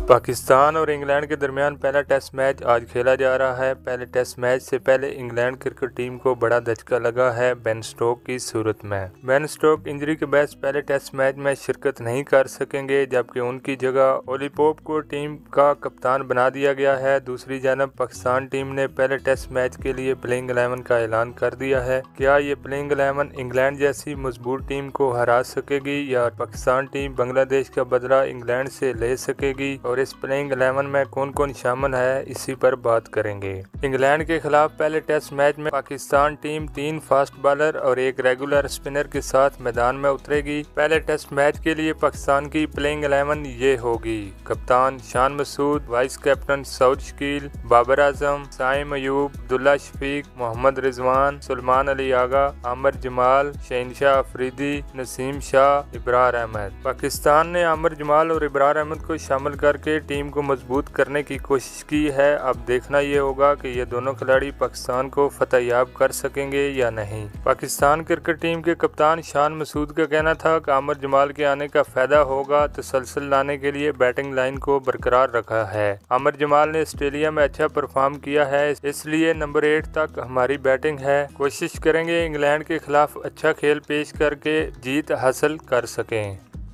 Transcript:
पाकिस्तान और इंग्लैंड के दरमियान पहला टेस्ट मैच आज खेला जा रहा है। पहले टेस्ट मैच से पहले इंग्लैंड क्रिकेट टीम को बड़ा धचका लगा है बेन स्टोक की सूरत में। बेन स्टोक इंजरी के बाद पहले टेस्ट मैच में शिरकत नहीं कर सकेंगे, जबकि उनकी जगह ओली पोप को टीम का कप्तान बना दिया गया है। दूसरी जानब पाकिस्तान टीम ने पहले टेस्ट मैच के लिए प्लेइंग 11 का ऐलान कर दिया है। क्या ये प्लेइंग 11 इंग्लैंड जैसी मजबूत टीम को हरा सकेगी या पाकिस्तान टीम बांग्लादेश का बदला इंग्लैंड से ले सकेगी, और इस प्लेइंग 11 में कौन कौन शामिल है, इसी पर बात करेंगे। इंग्लैंड के खिलाफ पहले टेस्ट मैच में पाकिस्तान टीम 3 फास्ट बॉलर और 1 रेगुलर स्पिनर के साथ मैदान में उतरेगी। पहले टेस्ट मैच के लिए पाकिस्तान की प्लेइंग 11 ये होगी: कप्तान शान मसूद, वाइस कैप्टन सऊद शकील, बाबर आजम, साइम अयूब, अब्दुल्ला शफीक, मोहम्मद रिजवान, सुलेमान अली आगा, आमिर जमाल, शहनशाह अफरीदी, नसीम शाह, इब्रार अहमद। पाकिस्तान ने आमिर जमाल और इब्रार अहमद को शामिल करके टीम को मजबूत करने की कोशिश की है। अब देखना ये होगा कि ये दोनों खिलाड़ी पाकिस्तान को फतहयाब कर सकेंगे या नहीं। पाकिस्तान क्रिकेट टीम के कप्तान शान मसूद का कहना था कि आमिर जमाल के आने का फायदा होगा तसलसल लाने के लिए बैटिंग लाइन को बरकरार रखा है। आमिर जमाल ने ऑस्ट्रेलिया में अच्छा परफॉर्म किया है, इसलिए नंबर 8 तक हमारी बैटिंग है। कोशिश करेंगे इंग्लैंड के खिलाफ अच्छा खेल पेश करके जीत हासिल कर सकें।